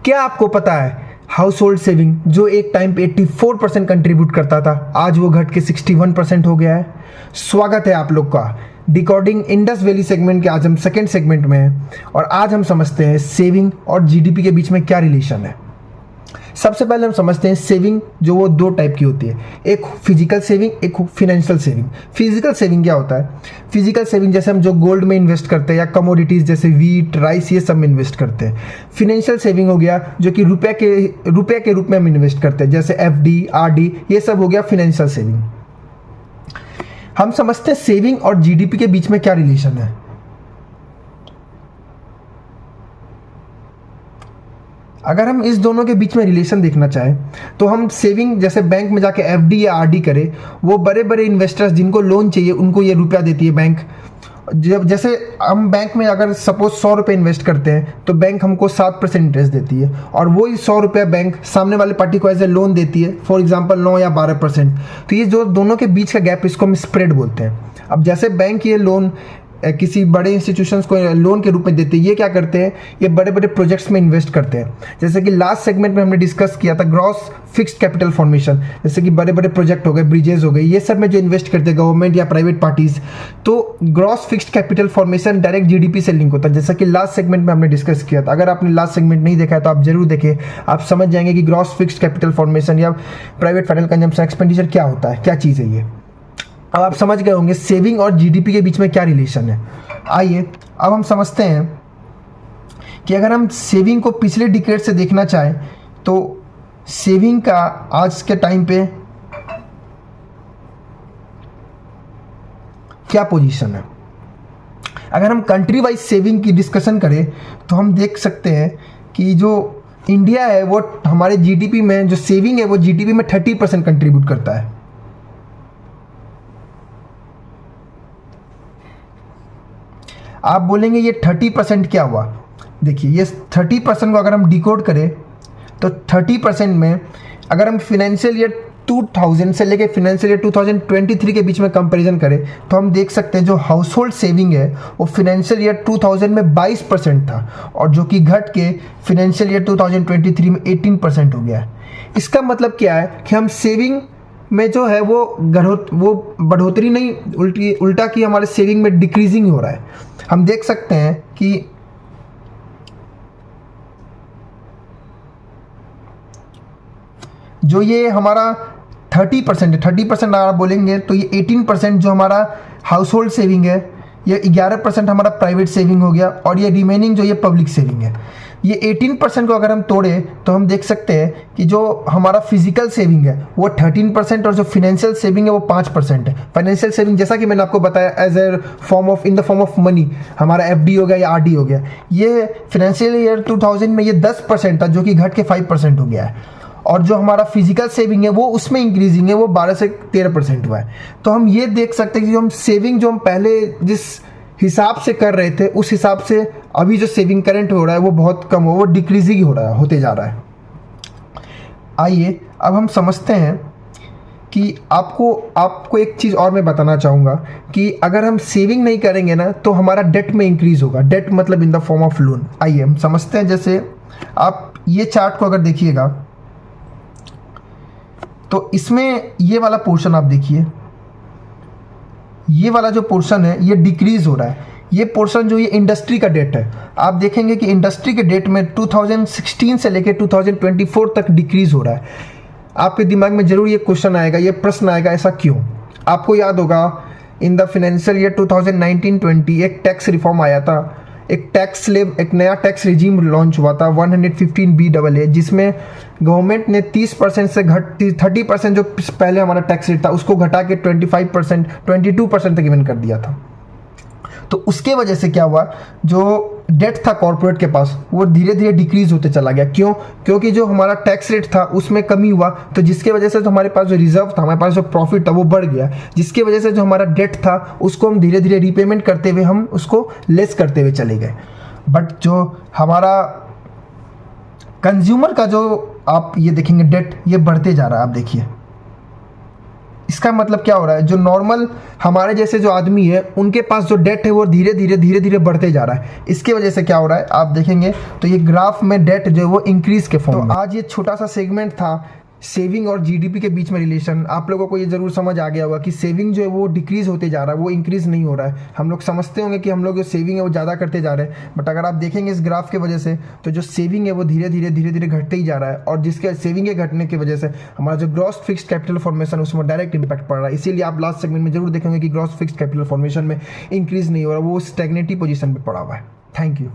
क्या आपको पता है हाउस होल्ड सेविंग जो एक टाइम पे 84% कंट्रीब्यूट करता था, आज वो घट के 61% हो गया है। स्वागत है आप लोग का डिकोडिंग इंडस वैली सेगमेंट के। आज हम सेकंड सेगमेंट में हैं और आज हम समझते हैं सेविंग और जीडीपी के बीच में क्या रिलेशन है। सबसे पहले हम समझते हैं सेविंग जो वो दो टाइप की होती है, एक फिजिकल सेविंग, एक फाइनेंशियल सेविंग। फिजिकल सेविंग क्या होता है? फिजिकल सेविंग जैसे हम जो गोल्ड में इन्वेस्ट करते हैं या कमोडिटीज जैसे वीट, राइस, ये सब में इन्वेस्ट करते हैं। फाइनेंशियल सेविंग हो गया जो कि रुपये के रूप में हम इन्वेस्ट करते हैं, जैसे एफडी, आरडी, ये सब हो गया फाइनेंशियल सेविंग। हम समझते हैं सेविंग और जीडीपी के बीच में क्या रिलेशन है। अगर हम इस दोनों के बीच में रिलेशन देखना चाहें तो हम सेविंग जैसे बैंक में जाके एफडी या आरडी करें, वो बड़े बड़े इन्वेस्टर्स जिनको लोन चाहिए उनको ये रुपया देती है बैंक। जब जैसे हम बैंक में अगर सपोज 100 रुपये इन्वेस्ट करते हैं तो बैंक हमको 7% इंटरेस्ट देती है और वही 100 रुपये बैंक सामने वाले पार्टी को एज ए लोन देती है, फॉर एग्जांपल 9 या 12%। तो ये जो दोनों के बीच का गैप, इसको हम स्प्रेड बोलते हैं। अब जैसे बैंक ये लोन किसी बड़े इंस्टीट्यूशंस को लोन के रूप में देते हैं, ये क्या करते हैं, ये बड़े बड़े प्रोजेक्ट्स में इन्वेस्ट करते हैं। जैसे कि लास्ट सेगमेंट में हमने डिस्कस किया था ग्रॉस फिक्स्ड कैपिटल फॉर्मेशन, जैसे कि बड़े बड़े प्रोजेक्ट हो गए, ब्रिजेस हो गए, ये सब में जो इन्वेस्ट करते हैं गवर्नमेंट या प्राइवेट पार्टीज, तो gross fixed capital formation direct GDP से लिंक होता है, जैसा कि लास्ट सेगमेंट में हमने डिस्कस किया था। अगर आपने लास्ट सेगमेंट नहीं देखा है तो आप जरूर देखें, आप समझ जाएंगे कि ग्रॉस फिक्स्ड कैपिटल फॉर्मेशन या प्राइवेट फाइनल कंजम्पशन एक्सपेंडिचर क्या होता है, क्या चीज़ है ये। अब आप समझ गए होंगे सेविंग और जीडीपी के बीच में क्या रिलेशन है। आइए अब हम समझते हैं कि अगर हम सेविंग को पिछले डिकेड से देखना चाहें तो सेविंग का आज के टाइम पे क्या पोजीशन है। अगर हम कंट्री वाइज सेविंग की डिस्कशन करें तो हम देख सकते हैं कि जो इंडिया है वो हमारे जीडीपी में जो सेविंग है वो जीडीपी में 30% कंट्रीब्यूट करता है। आप बोलेंगे ये 30% क्या हुआ? देखिए ये 30% को अगर हम डिकोड करें तो 30% में अगर हम फाइनेंशियल ईयर 2000 से लेके फाइनेंशियल ईयर 2023 के बीच में कंपैरिजन करें तो हम देख सकते हैं जो हाउस होल्ड सेविंग है वो फाइनेंशियल ईयर 2000 में 22% था और जो कि घट के फाइनेंशियल ईयर 2023 में 18% हो गया है। इसका मतलब क्या है कि हम सेविंग में जो है वो बढ़ोतरी नहीं, उल्टा की हमारे सेविंग में डिक्रीजिंग हो रहा है। हम देख सकते हैं कि जो ये हमारा 30% है, 30% अगर बोलेंगे तो ये 18% जो हमारा हाउस होल्ड सेविंग है, ये 11% हमारा प्राइवेट सेविंग हो गया और ये रिमेनिंग जो ये पब्लिक सेविंग है। ये 18% को अगर हम तोड़े तो हम देख सकते हैं कि जो हमारा फिजिकल सेविंग है वो 13% और जो फाइनेंशियल सेविंग है वो 5% है। फाइनेंशियल सेविंग जैसा कि मैंने आपको बताया as a form of in the form of money, हमारा एफडी हो गया या आरडी हो गया। ये फाइनेंशियल ईयर 2000 में ये 10% था जो कि घट के 5% हो गया है और जो हमारा फिजिकल सेविंग है वो उसमें इंक्रीजिंग है, वो 12 से 13% हुआ है। तो हम ये देख सकते हैं कि जो हम सेविंग जो हम पहले जिस हिसाब से कर रहे थे उस हिसाब से अभी जो सेविंग करंट हो रहा है वो बहुत कम हो, वो डिक्रीजिंग हो रहा है, होते जा रहा है। आइए अब हम समझते हैं कि आपको एक चीज़ और मैं बताना चाहूँगा कि अगर हम सेविंग नहीं करेंगे ना तो हमारा डेट में इंक्रीज होगा। डेट मतलब इन द फॉर्म ऑफ लोन। आइए हम समझते हैं, जैसे आप ये चार्ट को अगर देखिएगा तो इसमें ये वाला पोर्शन आप देखिए, ये वाला जो पोर्शन है ये डिक्रीज हो रहा है। ये पोर्शन जो ये इंडस्ट्री का डेट है, आप देखेंगे कि इंडस्ट्री के डेट में 2016 से लेकर 2024 तक डिक्रीज हो रहा है। आपके दिमाग में जरूर ये क्वेश्चन आएगा, ये प्रश्न आएगा, ऐसा क्यों? आपको याद होगा इन द फाइनेंशियल ईयर 2019-20 एक टैक्स रिफॉर्म आया था, एक नया टैक्स रिजीम लॉन्च हुआ था 115BAA, जिसमें गवर्नमेंट ने 30% से 30% जो पहले हमारा टैक्स रेट था उसको घटा के 25%, 22% तक इवन कर दिया था। तो उसके वजह से क्या हुआ, जो डेट था कॉर्पोरेट के पास वो धीरे धीरे डिक्रीज होते चला गया। क्यों? क्योंकि जो हमारा टैक्स रेट था उसमें कमी हुआ, तो जिसके वजह से जो हमारे पास जो रिजर्व था, हमारे पास जो प्रॉफिट था वो बढ़ गया, जिसके वजह से जो हमारा डेट था उसको हम धीरे धीरे रीपेमेंट करते हुए हम उसको लेस करते हुए चले गए। बट जो हमारा कंज्यूमर का जो आप ये देखेंगे डेट ये बढ़ते जा रहा है। आप देखिए इसका मतलब क्या हो रहा है, जो नॉर्मल हमारे जैसे जो आदमी है उनके पास जो डेट है वो धीरे धीरे बढ़ते जा रहा है। इसके वजह से क्या हो रहा है आप देखेंगे तो ये ग्राफ में डेट जो है वो इंक्रीज के फॉर्म में। आज ये छोटा सा सेगमेंट था सेविंग और जीडीपी के बीच में रिलेशन। आप लोगों को ये जरूर समझ आ गया होगा कि सेविंग जो है वो डिक्रीज होते जा रहा है, वो इंक्रीज नहीं हो रहा है। हम लोग समझते होंगे कि हम लोग जो सेविंग है वो ज़्यादा करते जा रहे हैं, बट अगर आप देखेंगे इस ग्राफ के वजह से तो जो सेविंग है वो धीरे धीरे घटते ही जा रहा है, और जिसके सेविंग के घटने की वजह से हमारा जो ग्रॉस फिक्स्ड कैपिटल फॉर्मेशन उसमें डायरेक्ट इंपैक्ट पड़ रहा है। इसीलिए आप लास्ट सेगमेंट में जरूर देखेंगे कि ग्रॉस फिक्स्ड कैपिटल फॉर्मेशन में इंक्रीज नहीं हो रहा, वो स्टैग्नेटिव पोजीशन पर पड़ा हुआ है। Thank you.